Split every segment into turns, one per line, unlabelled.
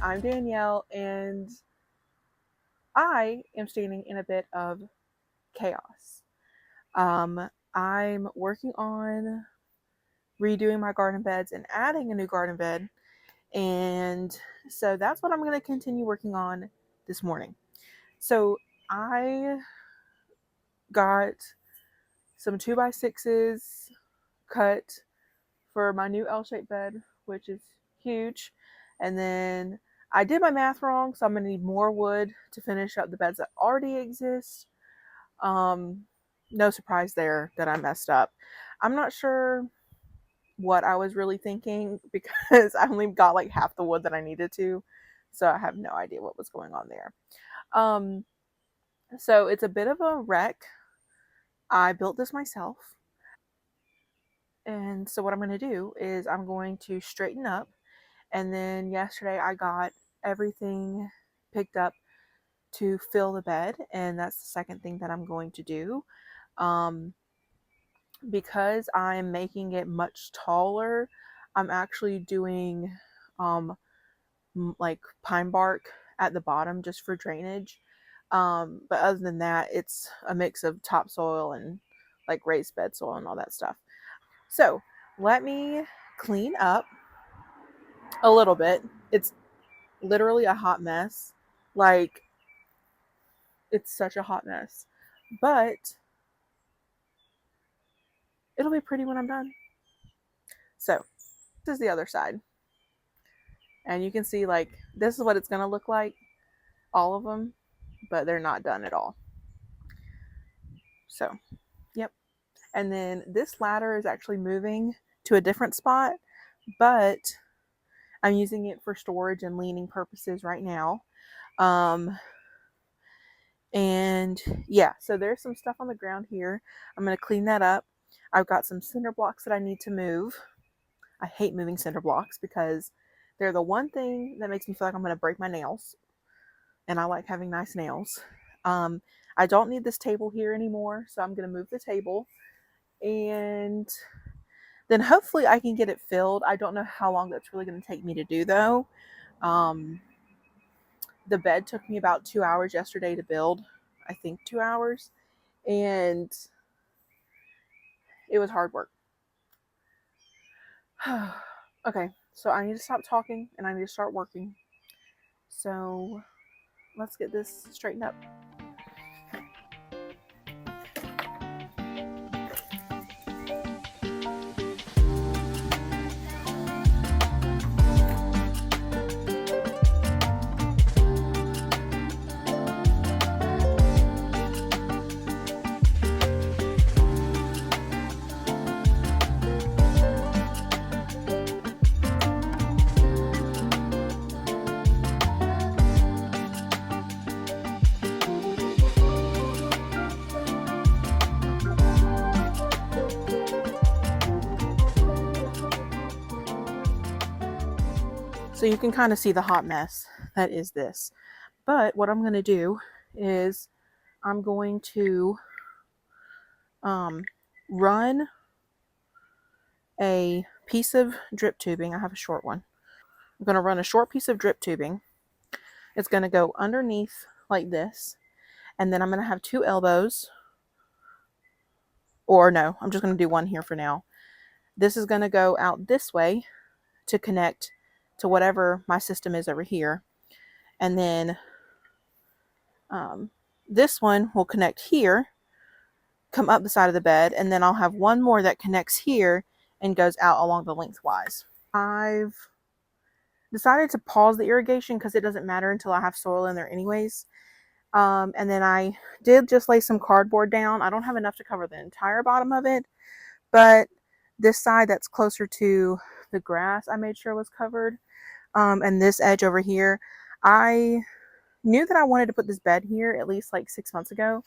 I'm Danielle, and I am standing in a bit of chaos. I'm working on redoing my garden beds and adding a new garden bed, and so that's what I'm going to continue working on this morning. So I got some 2x6s cut for my new L-shaped bed, which is huge. And then I did my math wrong, so I'm gonna need more wood to finish up the beds that already exist. Um, no surprise there that I messed up. I'm not sure what I was really thinking because I only got like half the wood that I needed to, so I have no idea what was going on there. Um, so it's a bit of a wreck. I built this myself. And so what I'm going to do is I'm going to straighten up. And then yesterday I got everything picked up to fill the bed, and that's the second thing that I'm going to do. Um, because I'm making it much taller, I'm actually doing um, like pine bark at the bottom just for drainage. But other than that, it's a mix of topsoil and like raised bed soil and all that stuff. So let me clean up a little bit. It's literally a hot mess. Like, it's such a hot mess. But it'll be pretty when I'm done. So, this is the other side. And you can see, like, this is what it's going to look like. All of them. But they're not done at all. So, yep. And then this ladder is actually moving to a different spot. But I'm using it for storage and leaning purposes right now. And yeah, so there's some stuff on the ground here. I'm going to clean that up. I've got some cinder blocks that I need to move. I hate moving cinder blocks because they're the one thing that makes me feel like I'm going to break my nails. And I like having nice nails. I don't need this table here anymore, so I'm going to move the table. And then hopefully I can get it filled. I don't know how long that's really going to take me to do, though. The bed took me about 2 hours yesterday to build. I think 2 hours. And it was hard work. Okay, so I need to stop talking and I need to start working. So let's get this straightened up. So you can kind of see the hot mess that is this. But what I'm going to do is I'm going to run a piece of drip tubing. I have a short one. I'm going to run a short piece of drip tubing. It's going to go underneath like this. And then I'm going to have 2 elbows. Or no, I'm just going to do one here for now. This is going to go out this way to connect to whatever my system is over here. And then this one will connect here, come up the side of the bed, and then I'll have one more that connects here and goes out along the lengthwise. I've decided to pause the irrigation because it doesn't matter until I have soil in there anyways. And then I did just lay some cardboard down. I don't have enough to cover the entire bottom of it, but this side that's closer to the grass I made sure was covered. And this edge over here, I knew that I wanted to put this bed here at least like 6 months ago.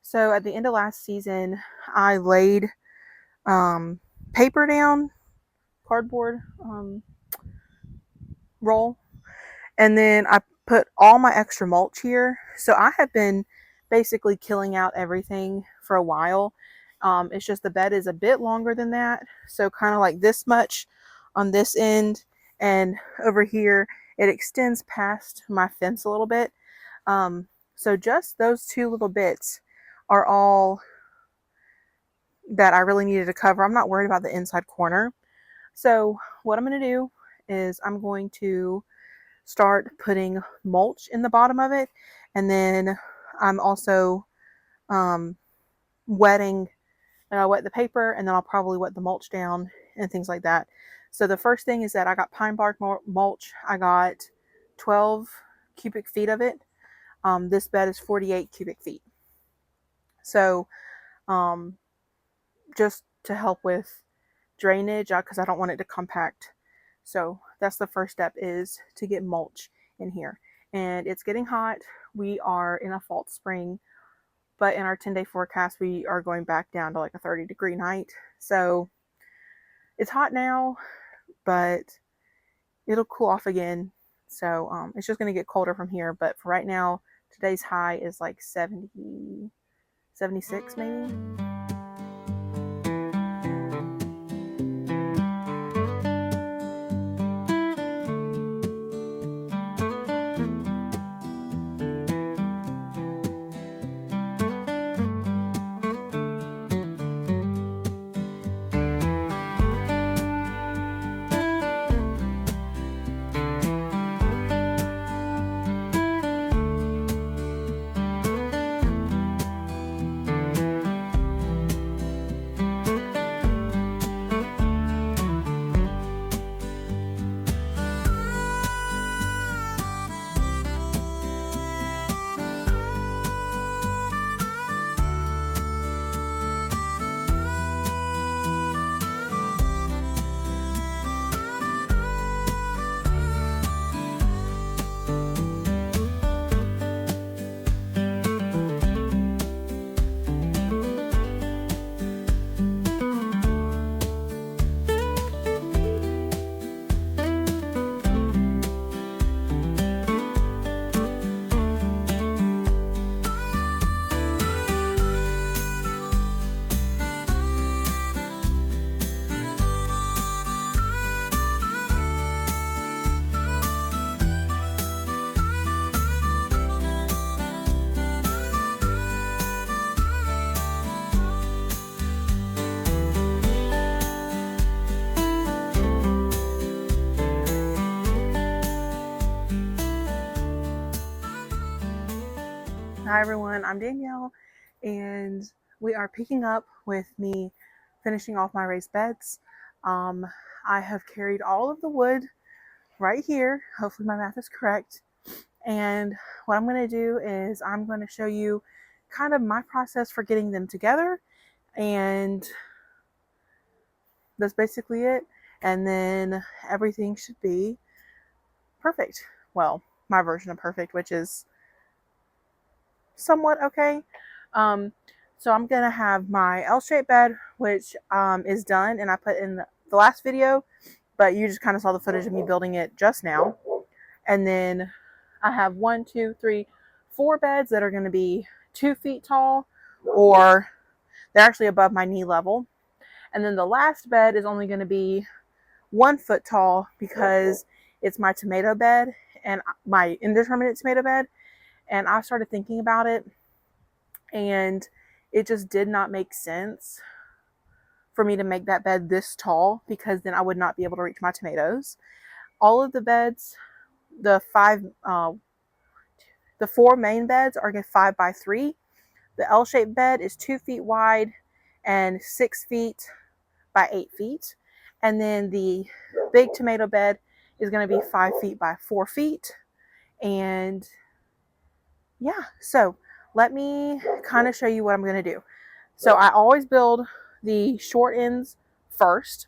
So at the end of last season, I laid paper down, cardboard roll, and then I put all my extra mulch here. So I have been basically killing out everything for a while. It's just the bed is a bit longer than that. So kind of like this much on this end and over here. it extends past my fence a little bit. So just those two little bits are all that I really needed to cover. I'm not worried about the inside corner. So what I'm going to do is I'm going to start putting mulch in the bottom of it, and then I'm also um, wetting. I'll wet the paper, and then I'll probably wet the mulch down and things like that. So the first thing is that I got pine bark mulch. I got 12 cubic feet of it. This bed is 48 cubic feet. So um, just to help with drainage, because I don't want it to compact. So that's the first step, is to get mulch in here. And it's getting hot. We are in a false spring, but in our 10-day forecast, we are going back down to like a 30-degree night. So it's hot now, but it'll cool off again. So it's just going to get colder from here. But for right now, today's high is like 70, 76 maybe. Hi everyone, I'm Danielle, and we are picking up with me finishing off my raised beds. I have carried all of the wood right here. Hopefully my math is correct. And what I'm going to do is I'm going to show you kind of my process for getting them together, and that's basically it. And then everything should be perfect. Well, my version of perfect, which is somewhat okay. So I'm gonna have my L-shaped bed, which is done, and I put in the last video, but you just kind of saw the footage of me building it just now. And then I have 1, 2, 3, 4 beds that are going to be 2 feet tall, or they're actually above my knee level. And then the last bed is only going to be 1 foot tall because it's my tomato bed, and my indeterminate tomato bed. And I started thinking about it, and it just did not make sense for me to make that bed this tall, because then I would not be able to reach my tomatoes. All of the beds, the 4 main beds are 5 by 3. The L-shaped bed is 2 feet wide and 6 feet by 8 feet. And then the big tomato bed is going to be 5 feet by 4 feet. And yeah, so let me kind of show you what I'm going to do. So I always build the short ends first.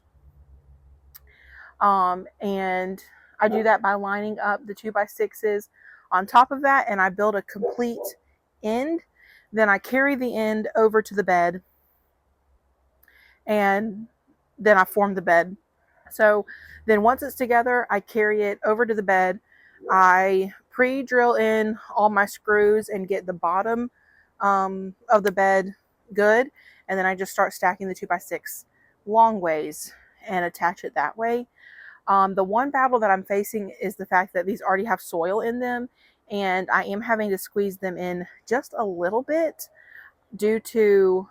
And I do that by lining up the 2x6s on top of that, and I build a complete end. Then I carry the end over to the bed, and then I form the bed. So then once it's together, I carry it over to the bed. I pre-drill in all my screws and get the bottom of the bed good, and then I just start stacking the 2x6 long ways and attach it that way. The one battle that I'm facing is the fact that these already have soil in them, and I am having to squeeze them in just a little bit due to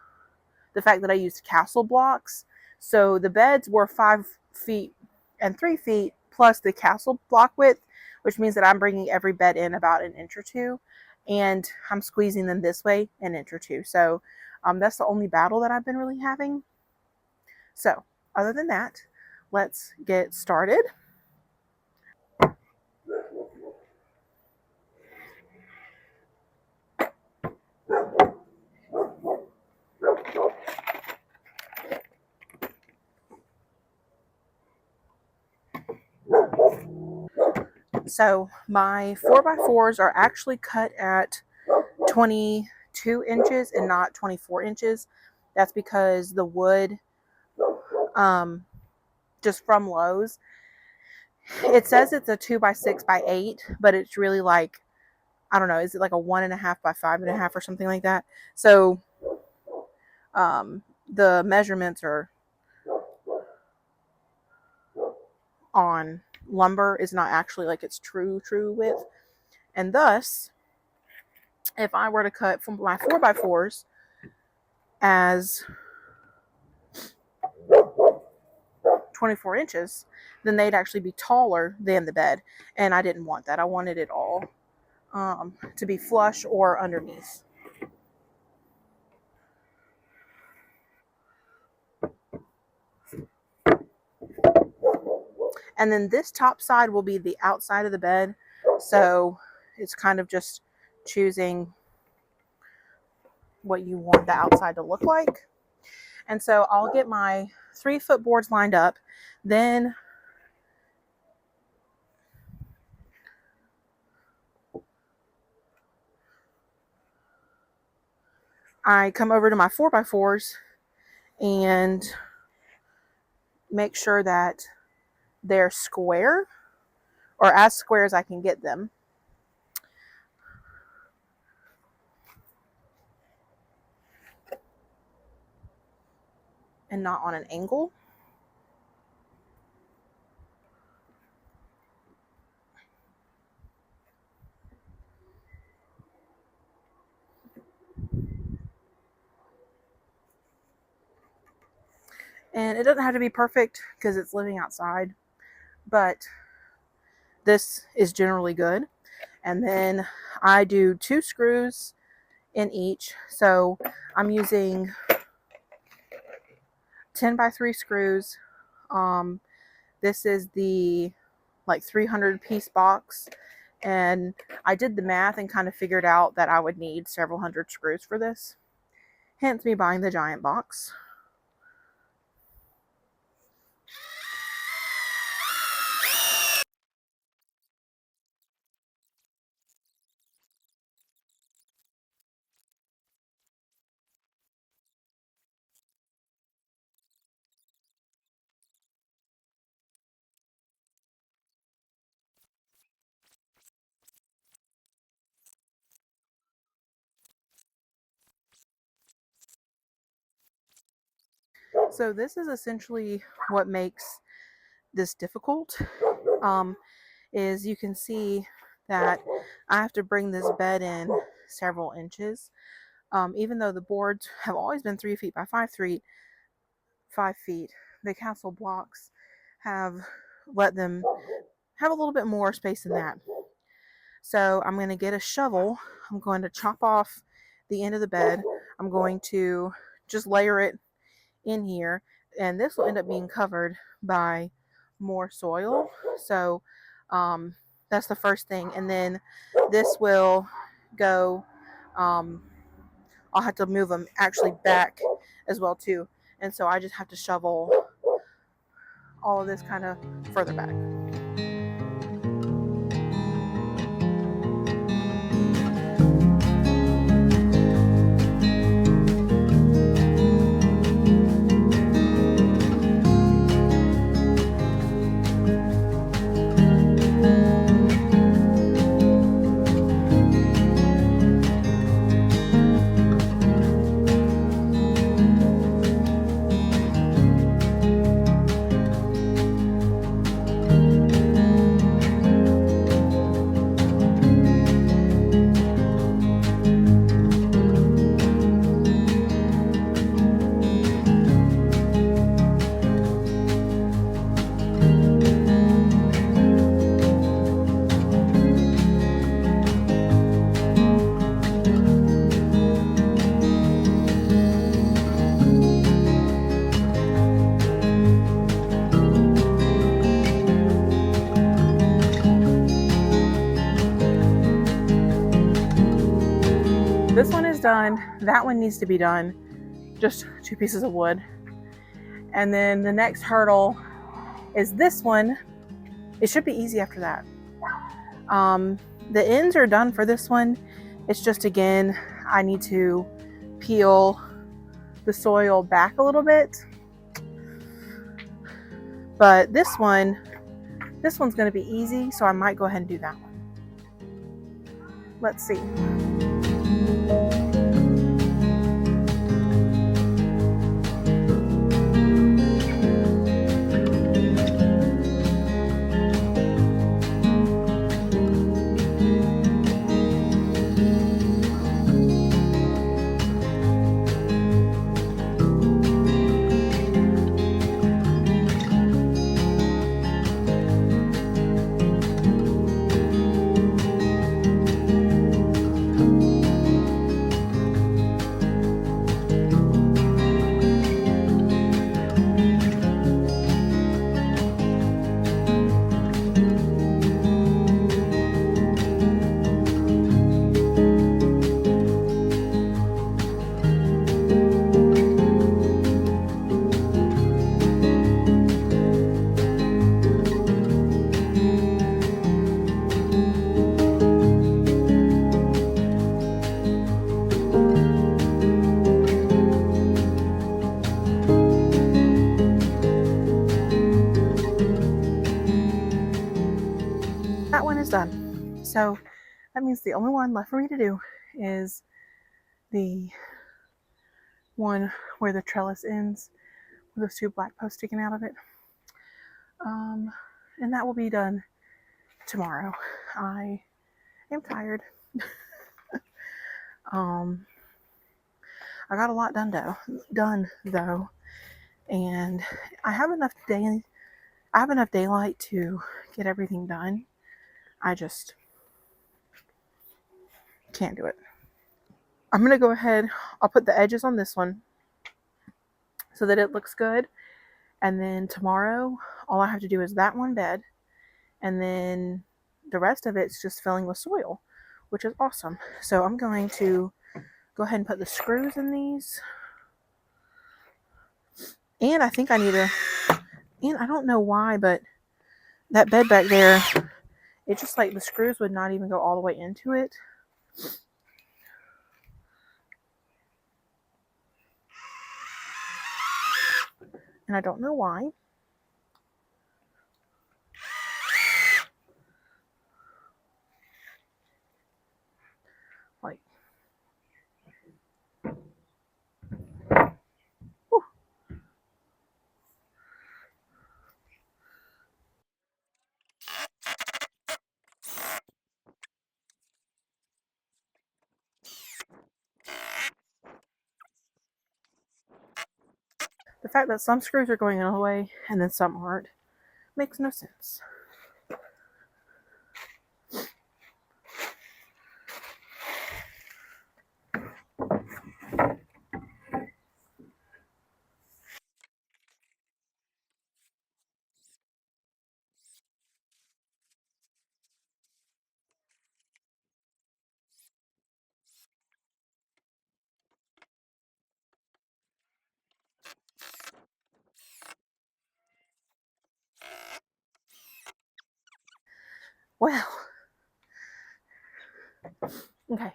the fact that I used castle blocks. So the beds were 5 feet and 3 feet plus the castle block width, which means that I'm bringing every bed in about an inch or two, and I'm squeezing them this way an inch or two. So that's the only battle that I've been really having. So other than that, let's get started. So my 4x4s are actually cut at 22 inches and not 24 inches. That's because the wood, just from Lowe's, it says it's a 2x6x8, but it's really like, I don't know, is it like a 1.5x5.5 or something like that? So the measurements are on lumber is not actually like its true width. And thus, if I were to cut from my 4x4s as 24 inches, then they'd actually be taller than the bed. And I didn't want that. I wanted it all to be flush or underneath. And then this top side will be the outside of the bed. So it's kind of just choosing what you want the outside to look like. And so I'll get my 3-foot boards lined up. Then I come over to my 4x4s and make sure that they're square, or as square as I can get them. And not on an angle. And it doesn't have to be perfect because it's living outside, but this is generally good. And then I do 2 screws in each. So I'm using 10x3 screws. This is the like 300 piece box. And I did the math and kind of figured out that I would need several hundred screws for this. Hence me buying the giant box. So this is essentially what makes this difficult. Is you can see that I have to bring this bed in several inches. Even though the boards have always been 3 feet by 5 feet, the castle blocks have let them have a little bit more space than that. So I'm going to get a shovel. I'm going to chop off the end of the bed. I'm going to just layer it in here, and this will end up being covered by more soil. So that's the first thing. And then this will go, I'll have to move them actually back as well too. And so I just have to shovel all of this kind of further back. done. That one needs to be done. Just 2 pieces of wood. And then the next hurdle is this one. It should be easy after that. The ends are done for this one. It's just, again, I need to peel the soil back a little bit. But this one's going to be easy, so I might go ahead and do that one. Let's see. That one is done. So that means the only one left for me to do is the one where the trellis ends with those 2 black posts sticking out of it. And that will be done tomorrow. I am tired. I got a lot done though, and I have enough daylight to get everything done. I just can't do it. I'm gonna go ahead. I'll put the edges on this one so that it looks good, and then tomorrow all I have to do is that one bed, and then the rest of it's just filling with soil, which is awesome. So I'm going to go ahead and put the screws in these. And I think I need to, and I don't know why, but that bed back there, it just like the screws would not even go all the way into it. And I don't know why. Like, whew. The fact that some screws are going all the way and then some aren't makes no sense. Well, okay.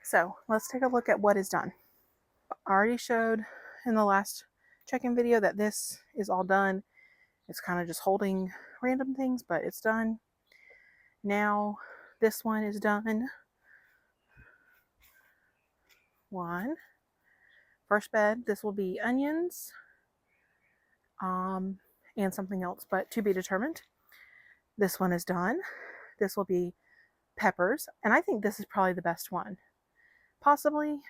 So let's take a look at what is done. I already showed in the last check-in video that this is all done. It's kind of just holding random things, but it's done. Now this one is done. One. First bed, this will be onions, and something else, but to be determined. This one is done. This will be peppers, and I think this is probably the best one. Possibly.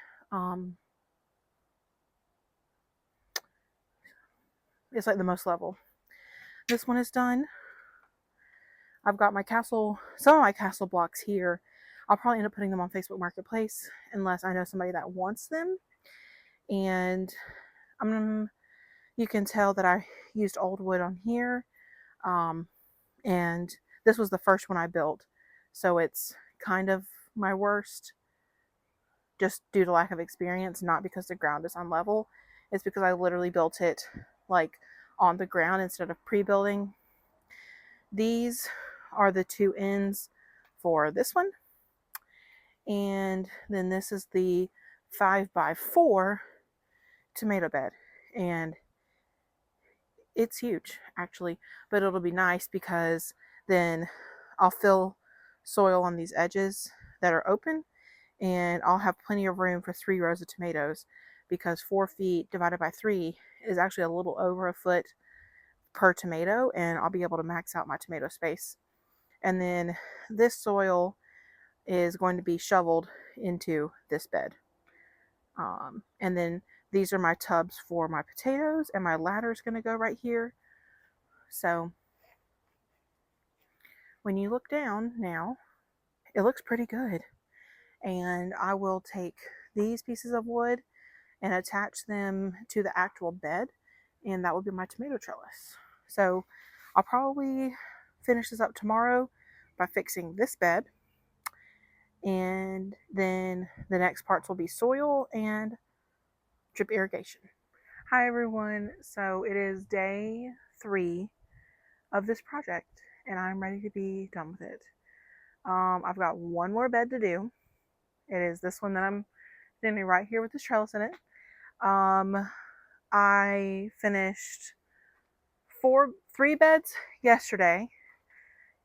It's like the most level. This one is done. I've got my castle, some of my castle blocks here. I'll probably end up putting them on Facebook Marketplace unless I know somebody that wants them. And you can tell that I used old wood on here. And this was the first one I built. So it's kind of my worst. just due to lack of experience, not because the ground is unlevel. It's because I literally built it like on the ground instead of pre-building. These are the two ends for this one. And then this is the 5x4 tomato bed. And it's huge actually, but it'll be nice because then I'll fill soil on these edges that are open, and I'll have plenty of room for 3 rows of tomatoes, because 4 feet divided by 3 is actually a little over a foot per tomato, and I'll be able to max out my tomato space. And then this soil is going to be shoveled into this bed. And then these are my tubs for my potatoes, and my ladder is going to go right here. So when you look down now, it looks pretty good. And I will take these pieces of wood and attach them to the actual bed, and that will be my tomato trellis. So I'll probably finish this up tomorrow by fixing this bed, and then the next parts will be soil and drip irrigation. Hi everyone, so it is day 3 of this project, and I'm ready to be done with it. I've got one more bed to do. It is this one that I'm standing right here with this trellis in it. I finished 3 beds yesterday,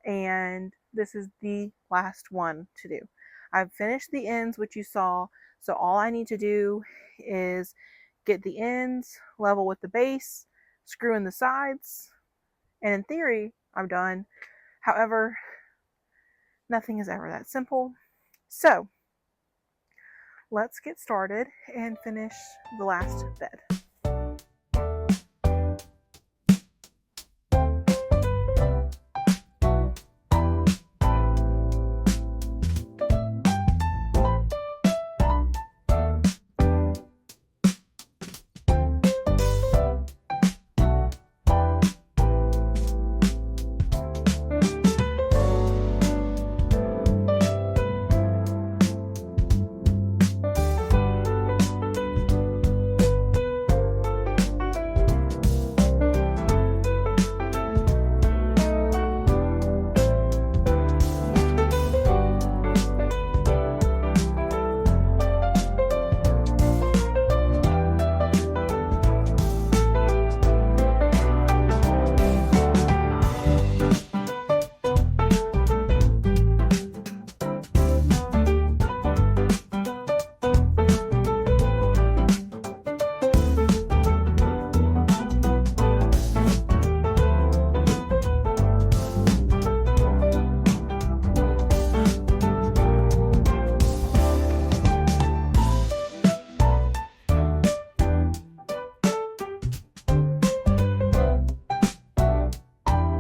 and this is the last one to do. I've finished the ends, which you saw, so all I need to do is get the ends level with the base, screw in the sides, and in theory, I'm done. However, nothing is ever that simple. So, let's get started and finish the last bed.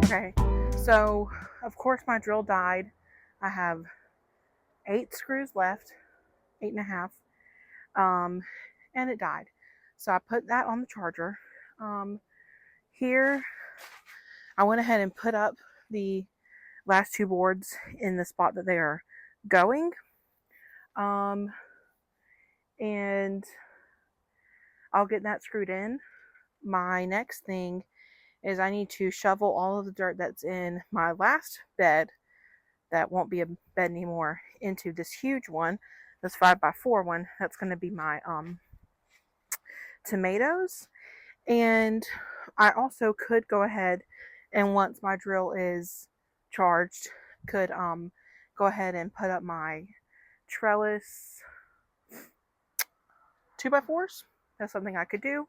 Okay, so of course my drill died. I have 8 screws left, 8.5, and it died. So I put that on the charger. Here, I went ahead and put up the last 2 boards in the spot that they are going. And I'll get that screwed in. My next thing is I need to shovel all of the dirt that's in my last bed, that won't be a bed anymore, into this huge one, this 5x4 one. That's going to be my tomatoes. And I also could go ahead and, once my drill is charged, could go ahead and put up my trellis 2x4s. That's something I could do.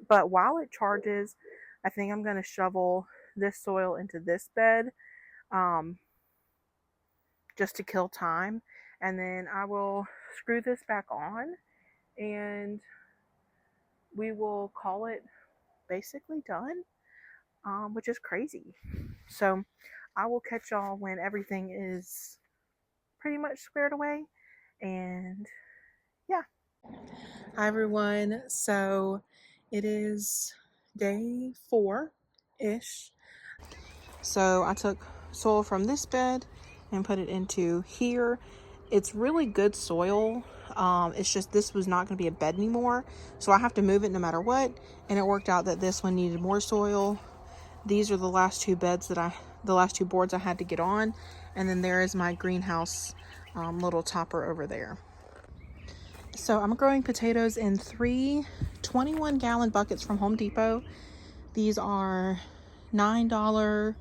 But while it charges, I think I'm going to shovel this soil into this bed, just to kill time. And then I will screw this back on, and we will call it basically done, which is crazy. So I will catch y'all when everything is pretty much squared away. And yeah. Hi everyone. So it is day 4-ish. So I took soil from this bed and put it into here, It's really good soil. It's just this was not going to be a bed anymore, so I have to move it no matter what. And it worked out that this one needed more soil. These are the last two boards I had to get on, and then there is my greenhouse little topper over there. So I'm growing potatoes in 3 21-gallon buckets from Home Depot. These are $9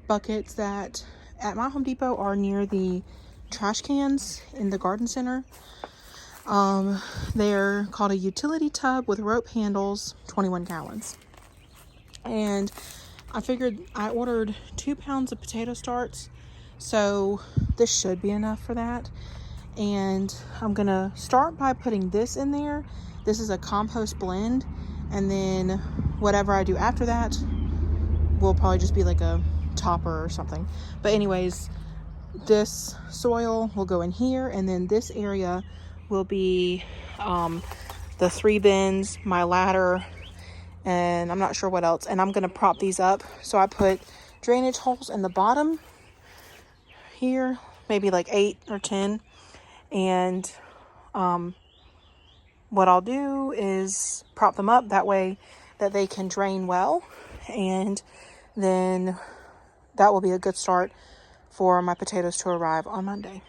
buckets that at my Home Depot are near the trash cans in the garden center. They're called a utility tub with rope handles, 21 gallons. And I figured I ordered 2 pounds of potato starts, so this should be enough for that. And I'm gonna start by putting this in there. This is a compost blend, and then whatever I do after that will probably just be like a topper or something. But anyways, this soil will go in here, and then this area will be the 3 bins, my ladder, and I'm not sure what else. And I'm gonna prop these up. So I put drainage holes in the bottom here, maybe like 8 or 10. And what I'll do is prop them up that way that they can drain well, and then that will be a good start for my potatoes to arrive on Monday.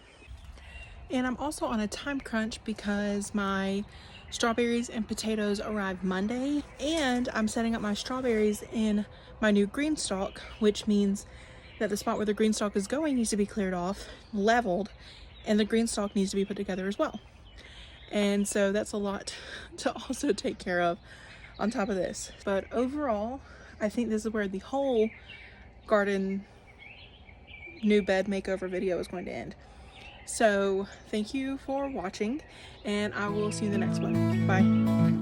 And I'm also on a time crunch because my strawberries and potatoes arrive Monday, and I'm setting up my strawberries in my new green stalk, which means that the spot where the green stalk is going needs to be cleared off, leveled, and the green stalk needs to be put together as well. And so that's a lot to also take care of on top of this. But overall, I think this is where the whole garden new bed makeover video is going to end. So thank you for watching, and I will see you in the next one. Bye.